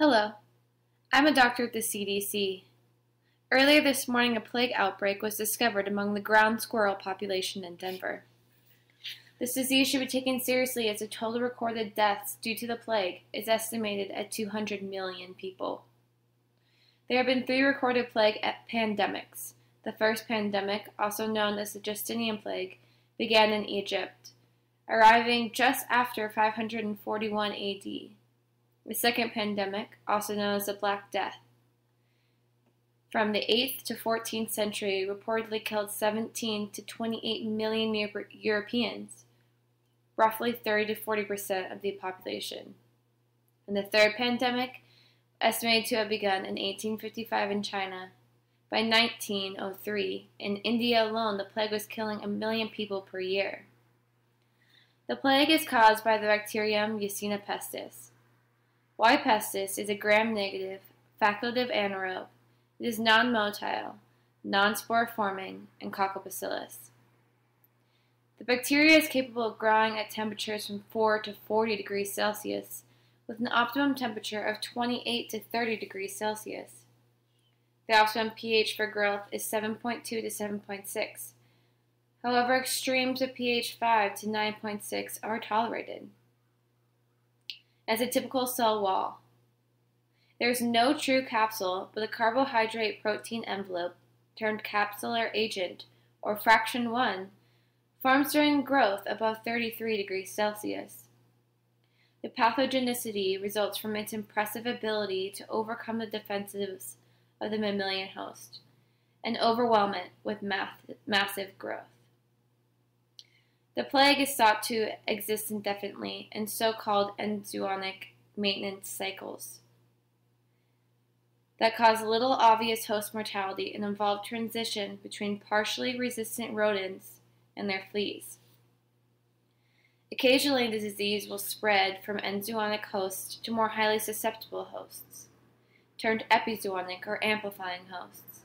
Hello, I'm a doctor at the CDC. Earlier this morning, a plague outbreak was discovered among the ground squirrel population in Denver. This disease should be taken seriously as the total recorded deaths due to the plague is estimated at 200 million people. There have been 3 recorded plague pandemics. The first pandemic, also known as the Justinian plague, began in Egypt, arriving just after 541 AD. The second pandemic, also known as the Black Death, from the 8th to 14th century, reportedly killed 17 to 28 million Europeans, roughly 30 to 40% of the population. And the third pandemic, estimated to have begun in 1855 in China. By 1903, in India alone, the plague was killing 1 million people per year. The plague is caused by the bacterium Yersinia pestis. Y. pestis is a gram-negative, facultative anaerobe. It is non-motile, non-spore-forming, and coccobacillus. The bacteria is capable of growing at temperatures from 4 to 40 degrees Celsius, with an optimum temperature of 28 to 30 degrees Celsius. The optimum pH for growth is 7.2 to 7.6. However, extremes of pH 5 to 9.6 are tolerated. As a typical cell wall, there is no true capsule, but a carbohydrate protein envelope, termed capsular agent, or fraction 1, forms during growth above 33 degrees Celsius. The pathogenicity results from its impressive ability to overcome the defenses of the mammalian host and overwhelm it with massive growth. The plague is thought to exist indefinitely in so-called enzootic maintenance cycles that cause little obvious host mortality and involve transition between partially resistant rodents and their fleas. Occasionally, the disease will spread from enzootic hosts to more highly susceptible hosts, termed epizootic or amplifying hosts.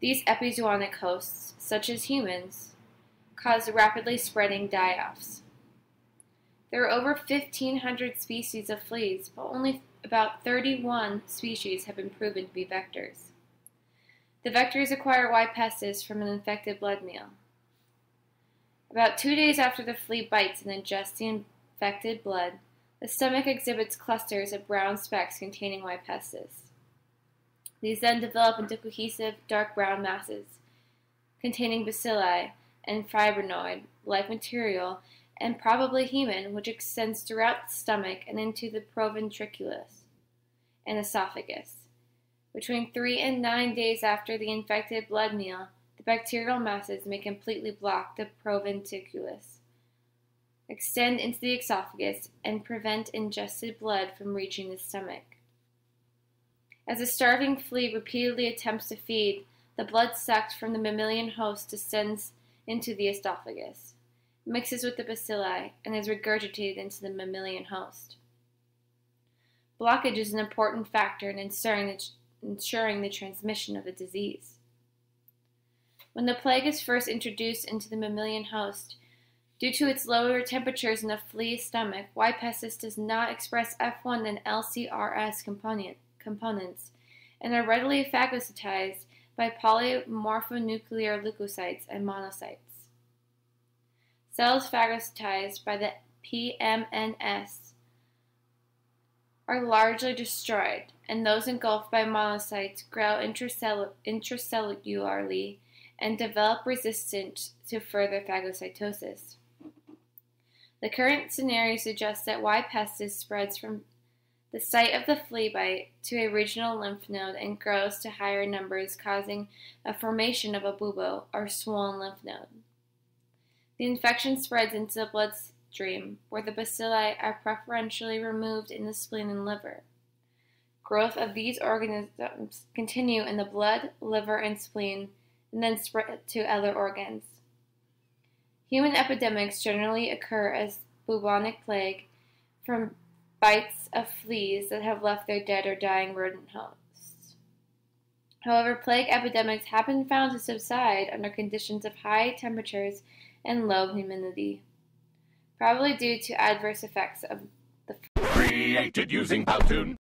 These epizootic hosts, such as humans, cause rapidly spreading die-offs. There are over 1,500 species of fleas, but only about 31 species have been proven to be vectors. The vectors acquire Y. pestis from an infected blood meal. About 2 days after the flea bites and ingests the infected blood, the stomach exhibits clusters of brown specks containing Y. pestis. These then develop into cohesive, dark brown masses containing bacilli and fibrinoid-like material, and probably human, which extends throughout the stomach and into the proventriculus and esophagus. Between 3 and 9 days after the infected blood meal, the bacterial masses may completely block the proventriculus, extend into the esophagus, and prevent ingested blood from reaching the stomach. As a starving flea repeatedly attempts to feed, the blood sucked from the mammalian host descends into the esophagus, mixes with the bacilli, and is regurgitated into the mammalian host. Blockage is an important factor in ensuring the transmission of the disease. When the plague is first introduced into the mammalian host, due to its lower temperatures in the flea's stomach, Y. pestis does not express F1 and LCRS components and are readily phagocytized by polymorphonuclear leukocytes and monocytes. Cells phagocytized by the PMNS are largely destroyed, and those engulfed by monocytes grow intracellularly and develop resistance to further phagocytosis. The current scenario suggests that Y. pestis spreads from the site of the flea bite to a regional lymph node and grows to higher numbers, causing a formation of a bubo, or swollen lymph node. The infection spreads into the bloodstream, where the bacilli are preferentially removed in the spleen and liver. Growth of these organisms continue in the blood, liver, and spleen, and then spread to other organs. Human epidemics generally occur as bubonic plague from bites of fleas that have left their dead or dying rodent hosts. However, plague epidemics have been found to subside under conditions of high temperatures and low humidity, probably due to adverse effects of the Created using Powtoon.